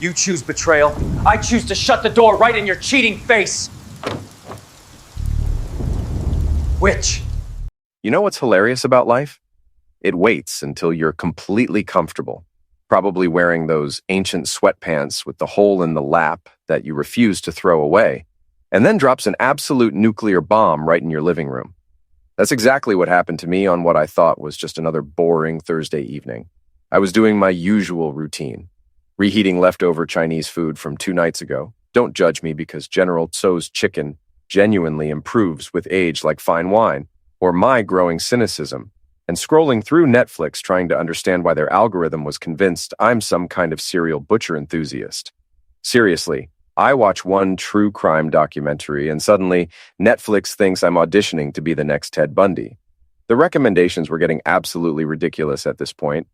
You choose betrayal. I choose to shut the door right in your cheating face. Which? You know what's hilarious about life? It waits until you're completely comfortable, probably wearing those ancient sweatpants with the hole in the lap that you refuse to throw away, and then drops an absolute nuclear bomb right in your living room. That's exactly what happened to me on what I thought was just another boring Thursday evening. I was doing my usual routine, reheating leftover Chinese food from 2 nights ago. Don't judge me because General Tso's chicken genuinely improves with age like fine wine, or my growing cynicism, and scrolling through Netflix trying to understand why their algorithm was convinced I'm some kind of serial butcher enthusiast. Seriously, I watch one true crime documentary and suddenly Netflix thinks I'm auditioning to be the next Ted Bundy. The recommendations were getting absolutely ridiculous at this point.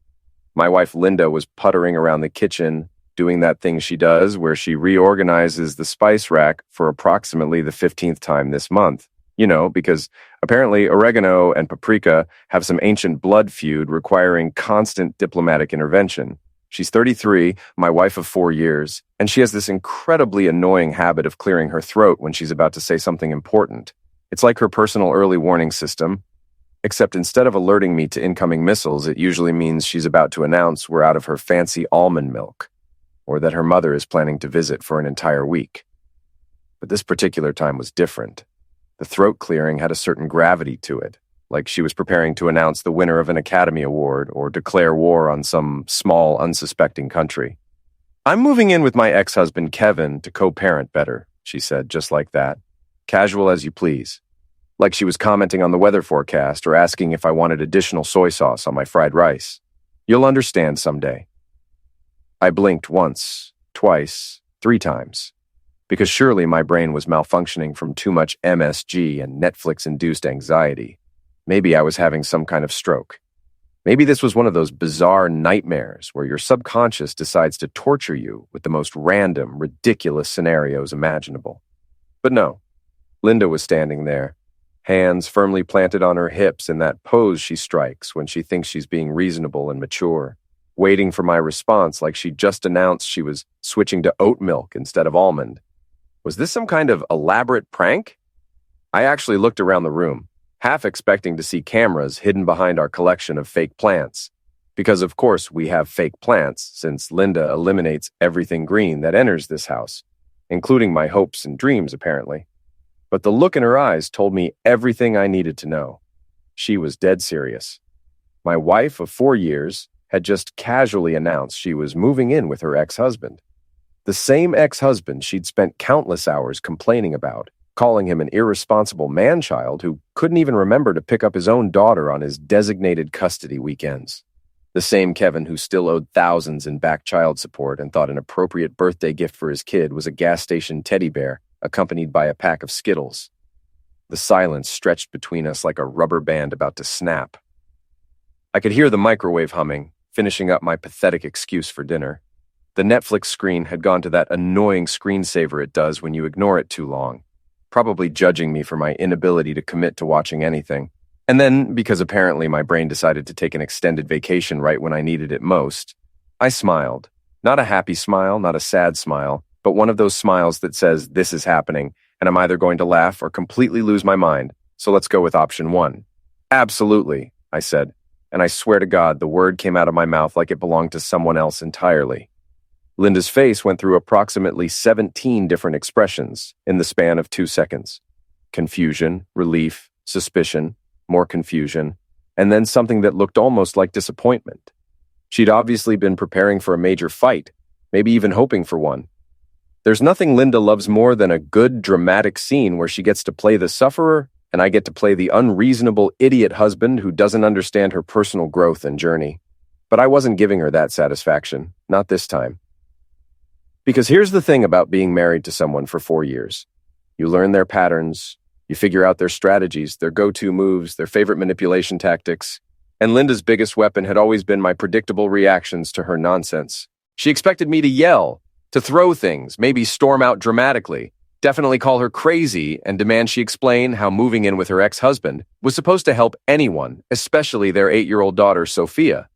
My wife Linda was puttering around the kitchen, doing that thing she does where she reorganizes the spice rack for approximately the 15th time this month. You know, because apparently oregano and paprika have some ancient blood feud requiring constant diplomatic intervention. She's 33, my wife of 4 years, and she has this incredibly annoying habit of clearing her throat when she's about to say something important. It's like her personal early warning system, except instead of alerting me to incoming missiles, it usually means she's about to announce we're out of her fancy almond milk, or that her mother is planning to visit for an entire week. But this particular time was different. The throat clearing had a certain gravity to it, like she was preparing to announce the winner of an Academy Award or declare war on some small, unsuspecting country. I'm moving in with my ex-husband Kevin to co-parent better, she said, just like that. Casual as you please. Like she was commenting on the weather forecast or asking if I wanted additional soy sauce on my fried rice. You'll understand someday. I blinked once, twice, 3 times. Because surely my brain was malfunctioning from too much MSG and Netflix-induced anxiety. Maybe I was having some kind of stroke. Maybe this was one of those bizarre nightmares where your subconscious decides to torture you with the most random, ridiculous scenarios imaginable. But no, Linda was standing there, hands firmly planted on her hips in that pose she strikes when she thinks she's being reasonable and mature, waiting for my response like she just announced she was switching to oat milk instead of almond. Was this some kind of elaborate prank? I actually looked around the room, half expecting to see cameras hidden behind our collection of fake plants. Because of course we have fake plants, since Linda eliminates everything green that enters this house, including my hopes and dreams apparently. But the look in her eyes told me everything I needed to know. She was dead serious. My wife of 4 years had just casually announced she was moving in with her ex-husband. The same ex-husband she'd spent countless hours complaining about, calling him an irresponsible man-child who couldn't even remember to pick up his own daughter on his designated custody weekends. The same Kevin who still owed thousands in back child support and thought an appropriate birthday gift for his kid was a gas station teddy bear accompanied by a pack of Skittles. The silence stretched between us like a rubber band about to snap. I could hear the microwave humming, finishing up my pathetic excuse for dinner. The Netflix screen had gone to that annoying screensaver it does when you ignore it too long, probably judging me for my inability to commit to watching anything. And then, because apparently my brain decided to take an extended vacation right when I needed it most, I smiled. Not a happy smile, not a sad smile, but one of those smiles that says this is happening, and I'm either going to laugh or completely lose my mind, so let's go with option 1. Absolutely, I said, and I swear to God the word came out of my mouth like it belonged to someone else entirely. Linda's face went through approximately 17 different expressions in the span of 2 seconds. Confusion, relief, suspicion, more confusion, and then something that looked almost like disappointment. She'd obviously been preparing for a major fight, maybe even hoping for one. There's nothing Linda loves more than a good, dramatic scene where she gets to play the sufferer and I get to play the unreasonable idiot husband who doesn't understand her personal growth and journey. But I wasn't giving her that satisfaction, not this time. Because here's the thing about being married to someone for 4 years. You learn their patterns, you figure out their strategies, their go-to moves, their favorite manipulation tactics. And Linda's biggest weapon had always been my predictable reactions to her nonsense. She expected me to yell, to throw things, maybe storm out dramatically, definitely call her crazy, and demand she explain how moving in with her ex-husband was supposed to help anyone, especially their 8-year-old daughter, Sophia.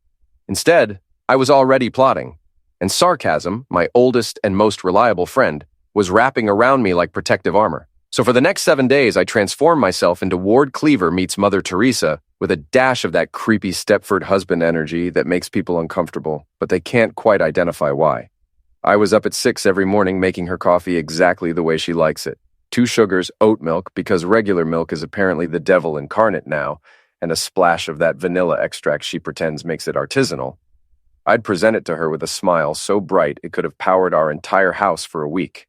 Instead, I was already plotting. and sarcasm, my oldest and most reliable friend, was wrapping around me like protective armor. So for the next 7 days, I transformed myself into Ward Cleaver meets Mother Teresa with a dash of that creepy Stepford husband energy that makes people uncomfortable, but they can't quite identify why. I was up at 6 every morning making her coffee exactly the way she likes it. 2 sugars, oat milk, because regular milk is apparently the devil incarnate now, and a splash of that vanilla extract she pretends makes it artisanal. I'd present it to her with a smile so bright it could have powered our entire house for a week.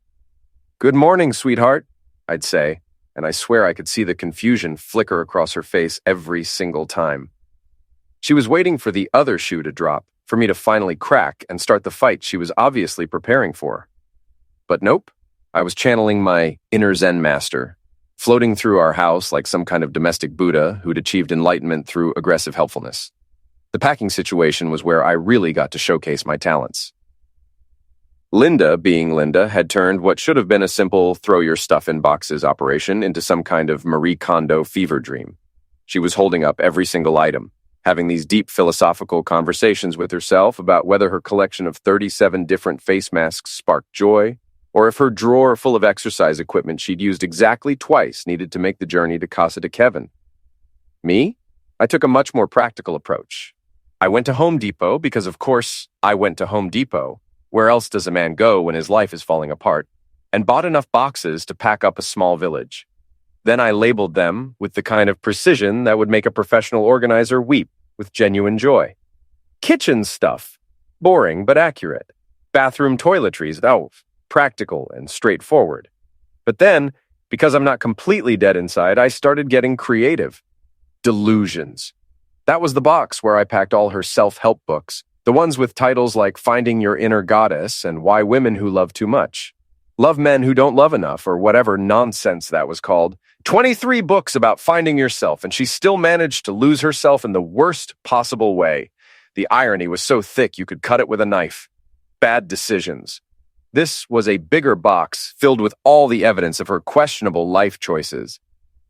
"Good morning, sweetheart," I'd say, and I swear I could see the confusion flicker across her face every single time. She was waiting for the other shoe to drop, for me to finally crack and start the fight she was obviously preparing for. But nope, I was channeling my inner Zen master, floating through our house like some kind of domestic Buddha who'd achieved enlightenment through aggressive helpfulness. The packing situation was where I really got to showcase my talents. Linda, being Linda, had turned what should have been a simple throw-your-stuff-in-boxes operation into some kind of Marie Kondo fever dream. She was holding up every single item, having these deep philosophical conversations with herself about whether her collection of 37 different face masks sparked joy, or if her drawer full of exercise equipment she'd used exactly twice needed to make the journey to Casa de Kevin. Me? I took a much more practical approach. I went to Home Depot because, of course, I went to Home Depot. Where else does a man go when his life is falling apart? And bought enough boxes to pack up a small village. Then I labeled them with the kind of precision that would make a professional organizer weep with genuine joy. Kitchen stuff. Boring but accurate. Bathroom toiletries. Oh, practical and straightforward. But then, because I'm not completely dead inside, I started getting creative. Delusions. That was the box where I packed all her self-help books. The ones with titles like Finding Your Inner Goddess and Why Women Who Love Too Much. Love Men Who Don't Love Enough, or whatever nonsense that was called. 23 books about finding yourself, and she still managed to lose herself in the worst possible way. The irony was so thick you could cut it with a knife. Bad decisions. This was a bigger box filled with all the evidence of her questionable life choices.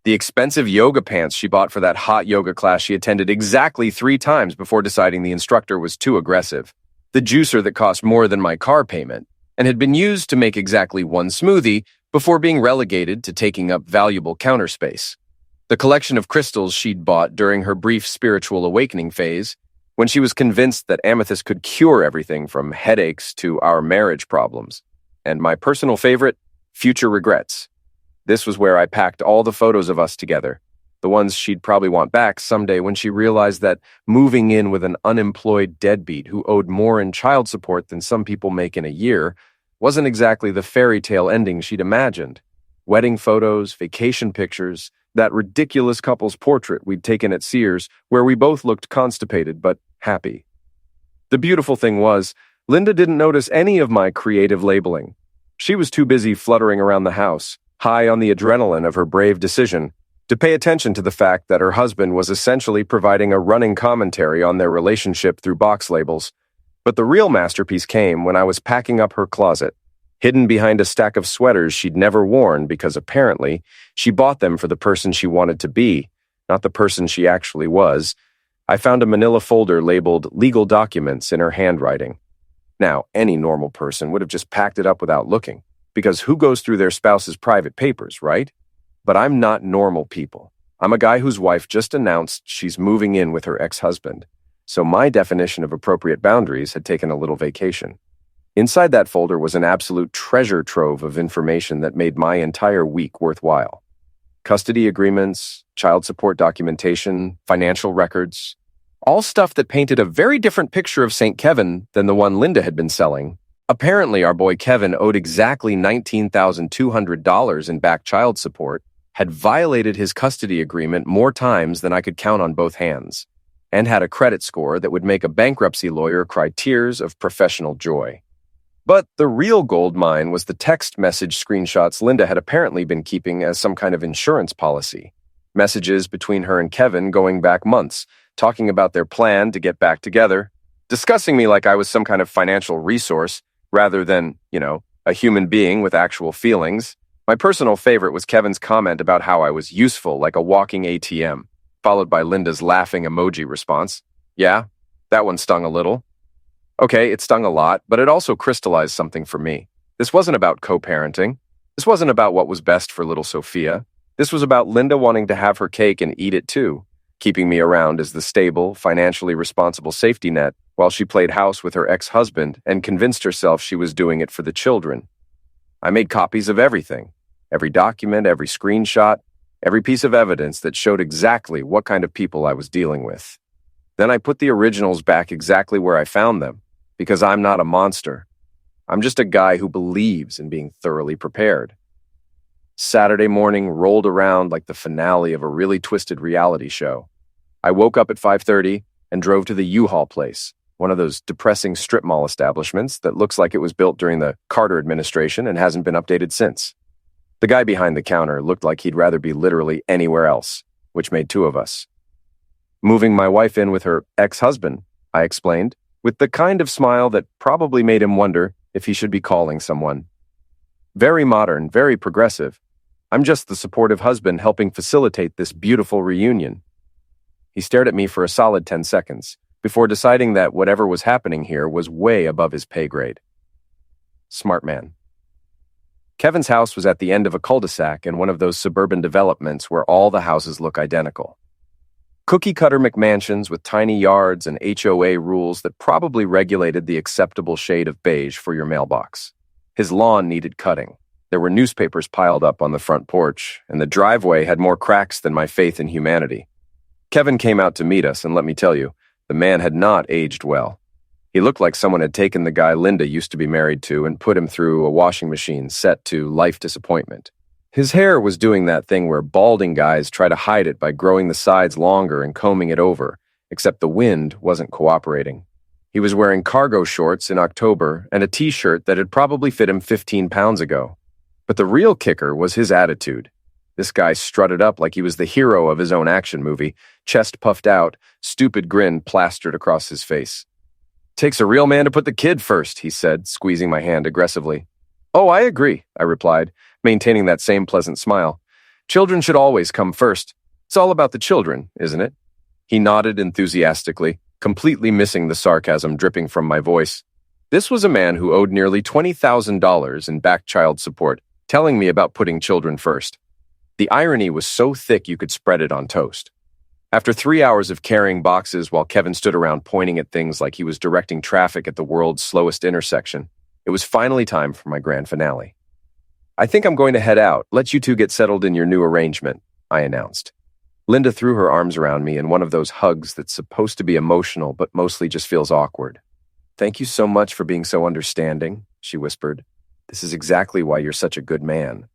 The expensive yoga pants she bought for that hot yoga class she attended exactly 3 times before deciding the instructor was too aggressive. The juicer that cost more than my car payment and had been used to make exactly 1 smoothie before being relegated to taking up valuable counter space. The collection of crystals she'd bought during her brief spiritual awakening phase, when she was convinced that amethyst could cure everything from headaches to our marriage problems. And my personal favorite, future regrets. This was where I packed all the photos of us together, the ones she'd probably want back someday when she realized that moving in with an unemployed deadbeat who owed more in child support than some people make in a year wasn't exactly the fairy tale ending she'd imagined. Wedding photos, vacation pictures, that ridiculous couple's portrait we'd taken at Sears where we both looked constipated but happy. The beautiful thing was, Linda didn't notice any of my creative labeling. She was too busy fluttering around the house, high on the adrenaline of her brave decision, to pay attention to the fact that her husband was essentially providing a running commentary on their relationship through box labels. But the real masterpiece came when I was packing up her closet, hidden behind a stack of sweaters she'd never worn because apparently she bought them for the person she wanted to be, not the person she actually was. I found a manila folder labeled Legal Documents in her handwriting. Now, any normal person would have just packed it up without looking, because who goes through their spouse's private papers, right? But I'm not normal people. I'm a guy whose wife just announced she's moving in with her ex-husband, so my definition of appropriate boundaries had taken a little vacation. Inside that folder was an absolute treasure trove of information that made my entire week worthwhile. Custody agreements, child support documentation, financial records, all stuff that painted a very different picture of St. Kevin than the one Linda had been selling. Apparently, our boy Kevin owed exactly $19,200 in back child support, had violated his custody agreement more times than I could count on both hands, and had a credit score that would make a bankruptcy lawyer cry tears of professional joy. But the real gold mine was the text message screenshots Linda had apparently been keeping as some kind of insurance policy. Messages between her and Kevin going back months, talking about their plan to get back together, discussing me like I was some kind of financial resource, rather than, a human being with actual feelings. My personal favorite was Kevin's comment about how I was useful like a walking ATM, followed by Linda's laughing emoji response. Yeah, that one stung a little. Okay, it stung a lot, but it also crystallized something for me. This wasn't about co-parenting. This wasn't about what was best for little Sophia. This was about Linda wanting to have her cake and eat it too, keeping me around as the stable, financially responsible safety net while she played house with her ex-husband and convinced herself she was doing it for the children. I made copies of everything, every document, every screenshot, every piece of evidence that showed exactly what kind of people I was dealing with. Then I put the originals back exactly where I found them, because I'm not a monster. I'm just a guy who believes in being thoroughly prepared. Saturday morning rolled around like the finale of a really twisted reality show. I woke up at 5:30 and drove to the U-Haul place, one of those depressing strip mall establishments that looks like it was built during the Carter administration and hasn't been updated since. The guy behind the counter looked like he'd rather be literally anywhere else, which made two of us. Moving my wife in with her ex-husband, I explained, with the kind of smile that probably made him wonder if he should be calling someone. Very modern, very progressive. I'm just the supportive husband helping facilitate this beautiful reunion. He stared at me for a solid 10 seconds, before deciding that whatever was happening here was way above his pay grade. Smart man. Kevin's house was at the end of a cul-de-sac in one of those suburban developments where all the houses look identical. Cookie-cutter McMansions with tiny yards and HOA rules that probably regulated the acceptable shade of beige for your mailbox. His lawn needed cutting. There were newspapers piled up on the front porch, and the driveway had more cracks than my faith in humanity. Kevin came out to meet us, and let me tell you, the man had not aged well. He looked like someone had taken the guy Linda used to be married to and put him through a washing machine set to life disappointment. His hair was doing that thing where balding guys try to hide it by growing the sides longer and combing it over, except the wind wasn't cooperating. He was wearing cargo shorts in October and a t-shirt that had probably fit him 15 pounds ago. But the real kicker was his attitude. This guy strutted up like he was the hero of his own action movie, chest puffed out, stupid grin plastered across his face. "Takes a real man to put the kid first," he said, squeezing my hand aggressively. "Oh, I agree," I replied, maintaining that same pleasant smile. "Children should always come first. It's all about the children, isn't it?" He nodded enthusiastically, completely missing the sarcasm dripping from my voice. This was a man who owed nearly $20,000 in back child support, telling me about putting children first. The irony was so thick you could spread it on toast. After 3 hours of carrying boxes while Kevin stood around pointing at things like he was directing traffic at the world's slowest intersection, it was finally time for my grand finale. "I think I'm going to head out, let you two get settled in your new arrangement," I announced. Linda threw her arms around me in one of those hugs that's supposed to be emotional but mostly just feels awkward. "Thank you so much for being so understanding," she whispered. "This is exactly why you're such a good man."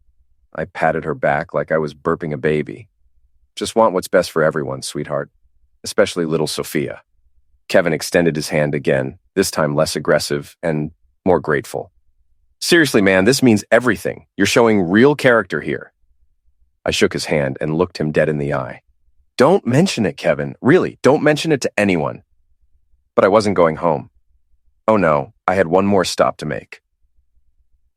I patted her back like I was burping a baby. "Just want what's best for everyone, sweetheart. Especially little Sophia." Kevin extended his hand again, this time less aggressive and more grateful. "Seriously, man, this means everything. You're showing real character here." I shook his hand and looked him dead in the eye. "Don't mention it, Kevin. Really, don't mention it to anyone." But I wasn't going home. Oh no, I had one more stop to make.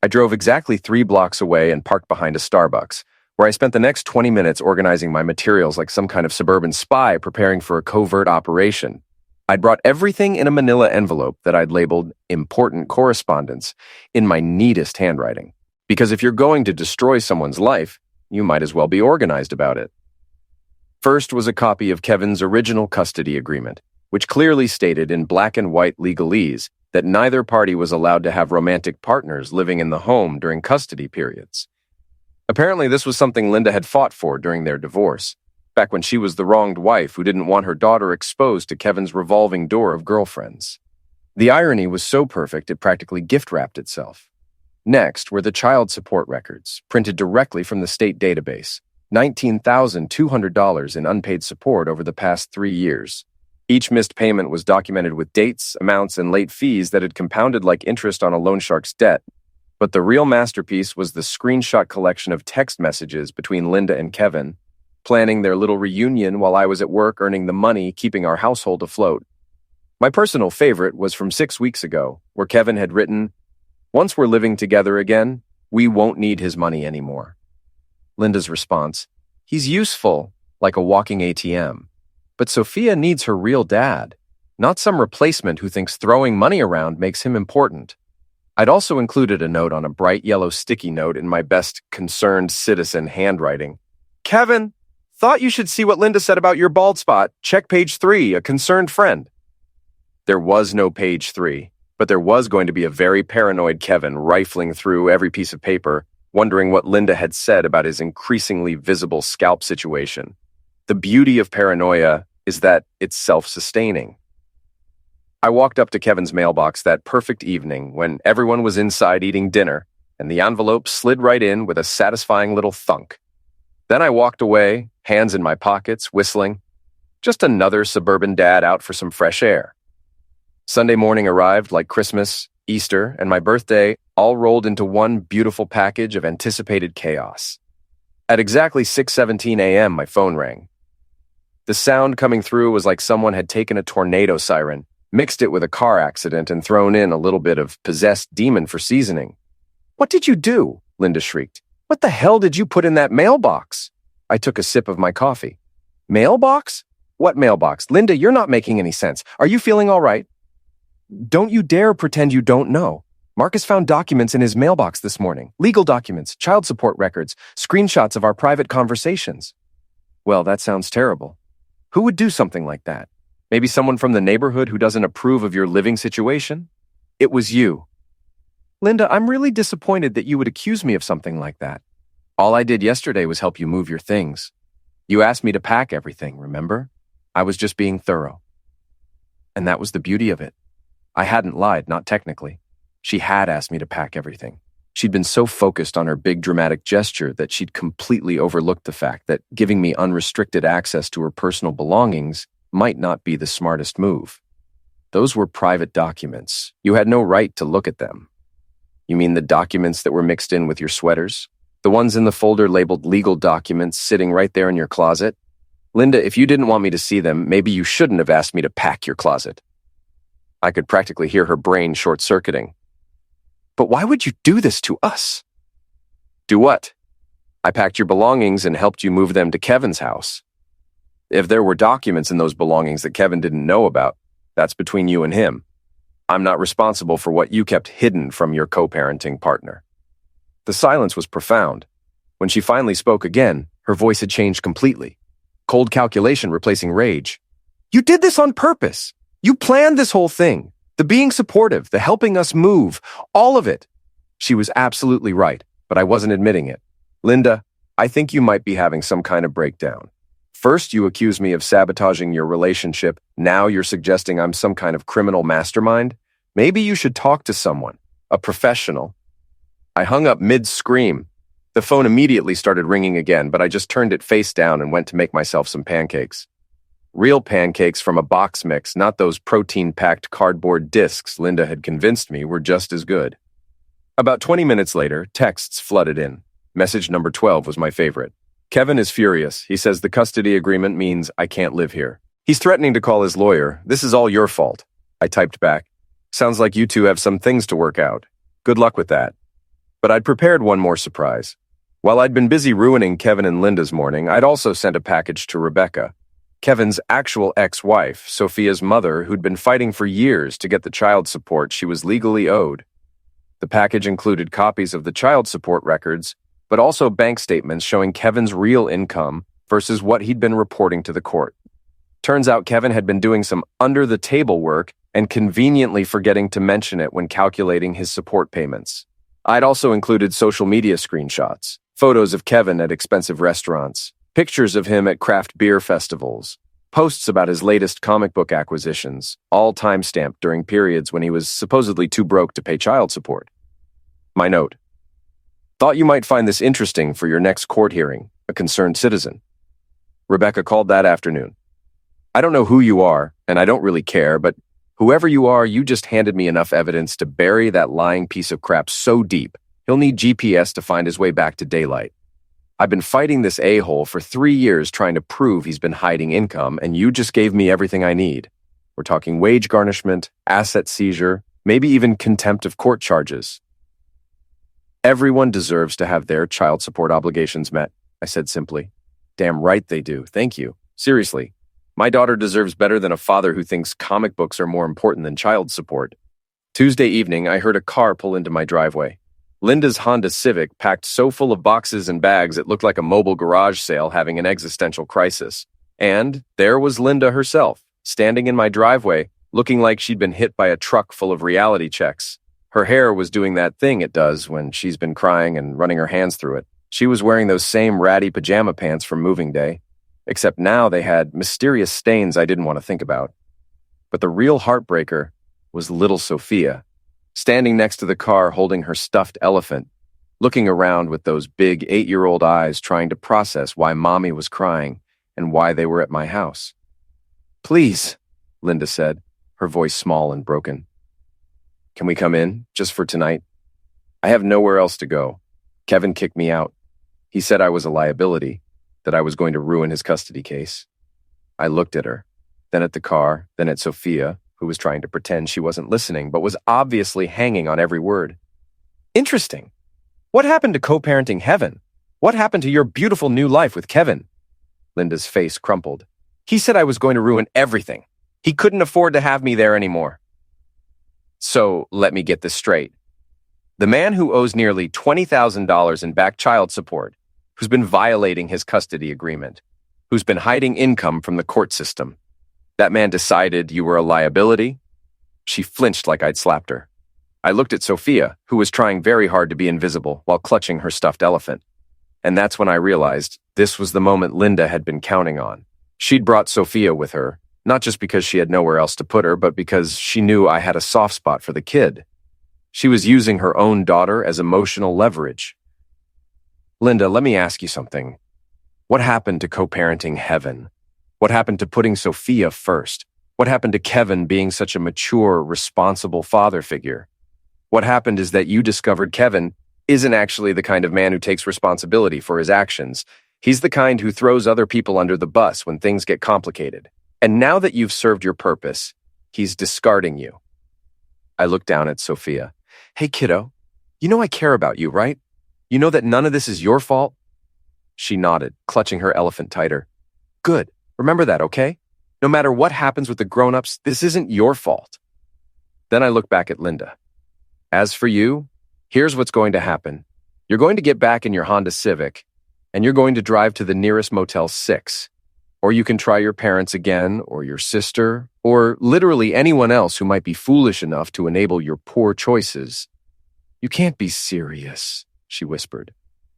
I drove exactly 3 blocks away and parked behind a Starbucks, where I spent the next 20 minutes organizing my materials like some kind of suburban spy preparing for a covert operation. I'd brought everything in a manila envelope that I'd labeled important correspondence in my neatest handwriting. Because if you're going to destroy someone's life, you might as well be organized about it. First was a copy of Kevin's original custody agreement, which clearly stated in black and white legalese that neither party was allowed to have romantic partners living in the home during custody periods. Apparently, this was something Linda had fought for during their divorce, back when she was the wronged wife who didn't want her daughter exposed to Kevin's revolving door of girlfriends. The irony was so perfect it practically gift-wrapped itself. Next were the child support records, printed directly from the state database, $19,200 in unpaid support over the past 3 years. Each missed payment was documented with dates, amounts, and late fees that had compounded like interest on a loan shark's debt. But the real masterpiece was the screenshot collection of text messages between Linda and Kevin, planning their little reunion while I was at work earning the money keeping our household afloat. My personal favorite was from 6 weeks ago, where Kevin had written, "Once we're living together again, we won't need his money anymore." Linda's response, "He's useful, like a walking ATM. But Sophia needs her real dad." not some replacement who thinks throwing money around makes him important. I'd also included a note on a bright yellow sticky note in my best concerned citizen handwriting. Kevin, thought you should see what Linda said about your bald spot. Check page 3, a concerned friend. There was no page 3, but there was going to be a very paranoid Kevin rifling through every piece of paper, wondering what Linda had said about his increasingly visible scalp situation. The beauty of paranoia is that it's self-sustaining. I walked up to Kevin's mailbox that perfect evening when everyone was inside eating dinner, and the envelope slid right in with a satisfying little thunk. Then I walked away, hands in my pockets, whistling. Just another suburban dad out for some fresh air. Sunday morning arrived like Christmas, Easter, and my birthday all rolled into one beautiful package of anticipated chaos. At exactly 6:17 a.m., my phone rang. The sound coming through was like someone had taken a tornado siren, mixed it with a car accident, and thrown in a little bit of possessed demon for seasoning. What did you do? Linda shrieked. What the hell did you put in that mailbox? I took a sip of my coffee. Mailbox? What mailbox? Linda, you're not making any sense. Are you feeling all right? Don't you dare pretend you don't know. Marcus found documents in his mailbox this morning. Legal documents, child support records, screenshots of our private conversations. Well, that sounds terrible. Who would do something like that? Maybe someone from the neighborhood who doesn't approve of your living situation? It was you. Linda, I'm really disappointed that you would accuse me of something like that. All I did yesterday was help you move your things. You asked me to pack everything, remember? I was just being thorough. And that was the beauty of it. I hadn't lied, not technically. She had asked me to pack everything. She'd been so focused on her big dramatic gesture that she'd completely overlooked the fact that giving me unrestricted access to her personal belongings might not be the smartest move. Those were private documents. You had no right to look at them. You mean the documents that were mixed in with your sweaters? The ones in the folder labeled legal documents sitting right there in your closet? Linda, if you didn't want me to see them, maybe you shouldn't have asked me to pack your closet. I could practically hear her brain short-circuiting. But why would you do this to us? Do what? I packed your belongings and helped you move them to Kevin's house. If there were documents in those belongings that Kevin didn't know about, that's between you and him. I'm not responsible for what you kept hidden from your co-parenting partner. The silence was profound. When she finally spoke again, her voice had changed completely. Cold calculation replacing rage. You did this on purpose. You planned this whole thing. The being supportive, the helping us move, all of it. She was absolutely right, but I wasn't admitting it. Linda, I think you might be having some kind of breakdown. First, you accuse me of sabotaging your relationship. Now you're suggesting I'm some kind of criminal mastermind. Maybe you should talk to someone, a professional. I hung up mid-scream. The phone immediately started ringing again, but I just turned it face down and went to make myself some pancakes. Real pancakes from a box mix, not those protein-packed cardboard discs Linda had convinced me were just as good. About 20 minutes later, texts flooded in. Message number 12 was my favorite. Kevin is furious. He says the custody agreement means I can't live here. He's threatening to call his lawyer. This is all your fault. I typed back. Sounds like you two have some things to work out. Good luck with that. But I'd prepared one more surprise. While I'd been busy ruining Kevin and Linda's morning, I'd also sent a package to Rebecca, Kevin's actual ex-wife, Sophia's mother, who'd been fighting for years to get the child support she was legally owed. The package included copies of the child support records, but also bank statements showing Kevin's real income versus what he'd been reporting to the court. Turns out Kevin had been doing some under-the-table work and conveniently forgetting to mention it when calculating his support payments. I'd also included social media screenshots, photos of Kevin at expensive restaurants, pictures of him at craft beer festivals, posts about his latest comic book acquisitions, all time-stamped during periods when he was supposedly too broke to pay child support. My note. Thought you might find this interesting for your next court hearing, a concerned citizen. Rebecca called that afternoon. I don't know who you are, and I don't really care, but whoever you are, you just handed me enough evidence to bury that lying piece of crap so deep, he'll need GPS to find his way back to daylight. I've been fighting this a-hole for 3 years trying to prove he's been hiding income, and you just gave me everything I need. We're talking wage garnishment, asset seizure, maybe even contempt of court charges. Everyone deserves to have their child support obligations met, I said simply. Damn right they do, thank you. Seriously, My daughter deserves better than a father who thinks comic books are more important than child support. Tuesday evening, I heard a car pull into my driveway. Linda's Honda Civic, packed so full of boxes and bags it looked like a mobile garage sale having an existential crisis. And there was Linda herself, standing in my driveway, looking like she'd been hit by a truck full of reality checks. Her hair was doing that thing it does when she's been crying and running her hands through it. She was wearing those same ratty pajama pants from moving day, except now they had mysterious stains I didn't want to think about. But the real heartbreaker was little Sophia, standing next to the car holding her stuffed elephant, looking around with those big 8-year-old eyes trying to process why Mommy was crying and why they were at my house. "Please," Linda said, her voice small and broken. "Can we come in, just for tonight? I have nowhere else to go. Kevin kicked me out. He said I was a liability, that I was going to ruin his custody case." I looked at her, then at the car, then at Sophia, who was trying to pretend she wasn't listening, but was obviously hanging on every word. "Interesting. What happened to co-parenting heaven? What happened to your beautiful new life with Kevin?" Linda's face crumpled. "He said I was going to ruin everything. He couldn't afford to have me there anymore." So, let me get this straight. The man who owes nearly $20,000 in back child support, who's been violating his custody agreement, who's been hiding income from the court system, that man decided you were a liability? She flinched like I'd slapped her. I looked at Sophia, who was trying very hard to be invisible while clutching her stuffed elephant. And that's when I realized this was the moment Linda had been counting on. She'd brought Sophia with her, not just because she had nowhere else to put her, but because she knew I had a soft spot for the kid. She was using her own daughter as emotional leverage. "Linda, let me ask you something. What happened to co-parenting heaven? What happened to putting Sophia first? What happened to Kevin being such a mature, responsible father figure? What happened is that you discovered Kevin isn't actually the kind of man who takes responsibility for his actions. He's the kind who throws other people under the bus when things get complicated. And now that you've served your purpose, he's discarding you." I looked down at Sophia. "Hey, kiddo, you know I care about you, right? You know that none of this is your fault?" She nodded, clutching her elephant tighter. "Good. Remember that, okay? No matter what happens with the grown-ups, this isn't your fault." Then I looked back at Linda. "As for you, here's what's going to happen. You're going to get back in your Honda Civic, and you're going to drive to the nearest Motel 6. Or you can try your parents again, or your sister, or literally anyone else who might be foolish enough to enable your poor choices." "You can't be serious," she whispered.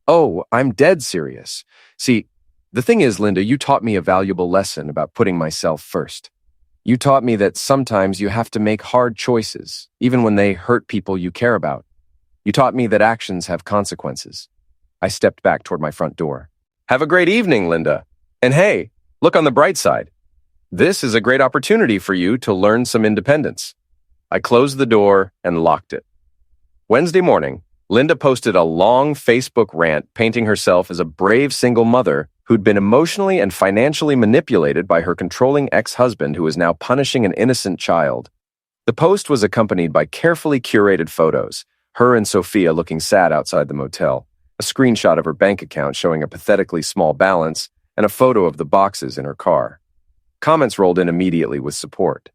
"Oh, I'm dead serious. See, the thing is, Linda, you taught me a valuable lesson about putting myself first. You taught me that sometimes you have to make hard choices, even when they hurt people you care about. You taught me that actions have consequences." I stepped back toward my front door. "Have a great evening, Linda. And hey, look on the bright side. This is a great opportunity for you to learn some independence." I closed the door and locked it. Wednesday morning, Linda posted a long Facebook rant painting herself as a brave single mother who'd been emotionally and financially manipulated by her controlling ex-husband who is now punishing an innocent child. The post was accompanied by carefully curated photos, her and Sophia looking sad outside the motel, a screenshot of her bank account showing a pathetically small balance, and a photo of the boxes in her car. Comments rolled in immediately with support.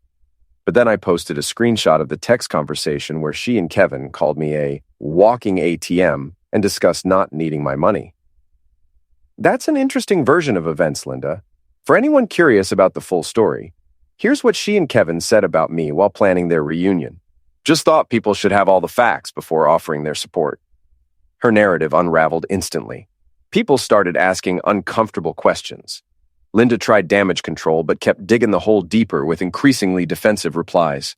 But then I posted a screenshot of the text conversation where she and Kevin called me a walking ATM and discussed not needing my money. That's an interesting version of events, Linda. For anyone curious about the full story, here's what she and Kevin said about me while planning their reunion. "Just thought people should have all the facts before offering their support." Her narrative unraveled instantly. People started asking uncomfortable questions. Linda tried damage control but kept digging the hole deeper with increasingly defensive replies.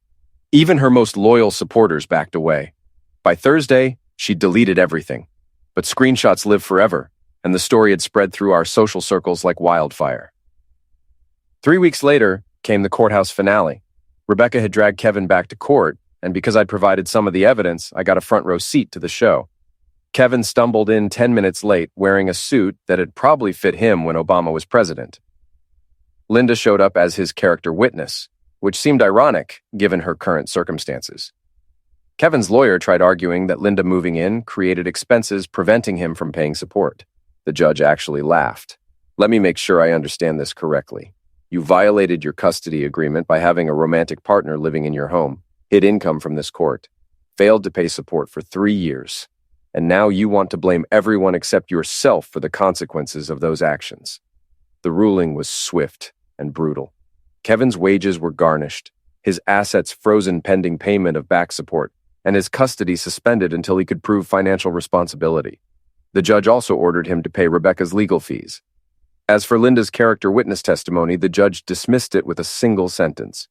Even her most loyal supporters backed away. By Thursday, she'd deleted everything. But screenshots live forever, and the story had spread through our social circles like wildfire. 3 weeks later came the courthouse finale. Rebecca had dragged Kevin back to court, and because I'd provided some of the evidence, I got a front row seat to the show. Kevin stumbled in 10 minutes late wearing a suit that had probably fit him when Obama was president. Linda showed up as his character witness, which seemed ironic given her current circumstances. Kevin's lawyer tried arguing that Linda moving in created expenses preventing him from paying support. The judge actually laughed. "Let me make sure I understand this correctly. You violated your custody agreement by having a romantic partner living in your home, hid income from this court, failed to pay support for 3 years, and now you want to blame everyone except yourself for the consequences of those actions. The ruling was swift and brutal. Kevin's wages were garnished, his assets frozen pending payment of back support, and his custody suspended until he could prove financial responsibility. The judge also ordered him to pay Rebecca's legal fees. As for Linda's character witness testimony, the judge dismissed it with a single sentence.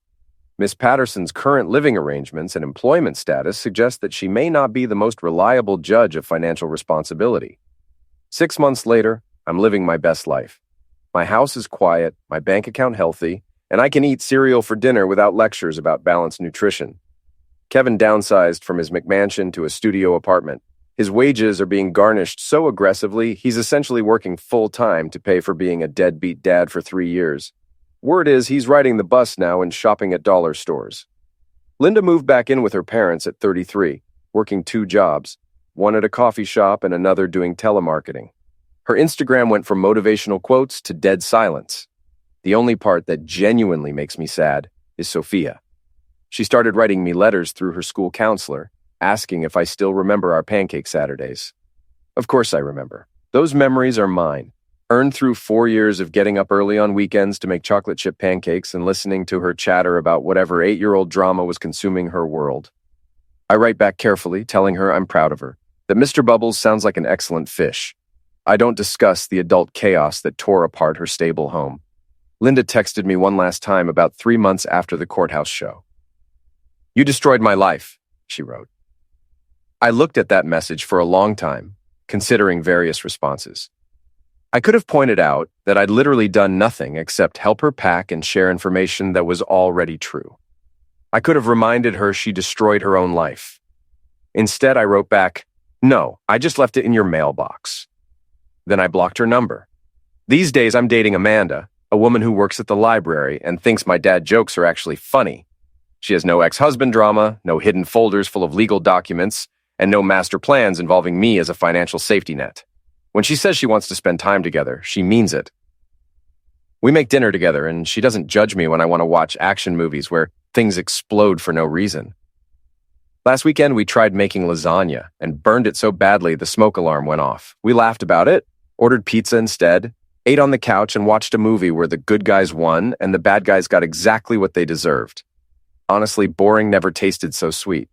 Miss Patterson's current living arrangements and employment status suggest that she may not be the most reliable judge of financial responsibility. 6 months later, I'm living my best life. My house is quiet, my bank account healthy, and I can eat cereal for dinner without lectures about balanced nutrition. Kevin downsized from his McMansion to a studio apartment. His wages are being garnished so aggressively, he's essentially working full-time to pay for being a deadbeat dad for 3 years. Word is he's riding the bus now and shopping at dollar stores. Linda moved back in with her parents at 33, working 2 jobs, one at a coffee shop and another doing telemarketing. Her Instagram went from motivational quotes to dead silence. The only part that genuinely makes me sad is Sophia. She started writing me letters through her school counselor, asking if I still remember our pancake Saturdays. Of course I remember. Those memories are mine, earned through 4 years of getting up early on weekends to make chocolate chip pancakes and listening to her chatter about whatever 8-year-old drama was consuming her world. I write back carefully, telling her I'm proud of her, that Mr. Bubbles sounds like an excellent fish. I don't discuss the adult chaos that tore apart her stable home. Linda texted me one last time about 3 months after the courthouse show. "You destroyed my life," she wrote. I looked at that message for a long time, considering various responses. I could have pointed out that I'd literally done nothing except help her pack and share information that was already true. I could have reminded her she destroyed her own life. Instead, I wrote back, "No, I just left it in your mailbox." Then I blocked her number. These days, I'm dating Amanda, a woman who works at the library and thinks my dad jokes are actually funny. She has no ex-husband drama, no hidden folders full of legal documents, and no master plans involving me as a financial safety net. When she says she wants to spend time together, she means it. We make dinner together, and she doesn't judge me when I want to watch action movies where things explode for no reason. Last weekend, we tried making lasagna and burned it so badly the smoke alarm went off. We laughed about it, ordered pizza instead, ate on the couch, and watched a movie where the good guys won and the bad guys got exactly what they deserved. Honestly, boring never tasted so sweet.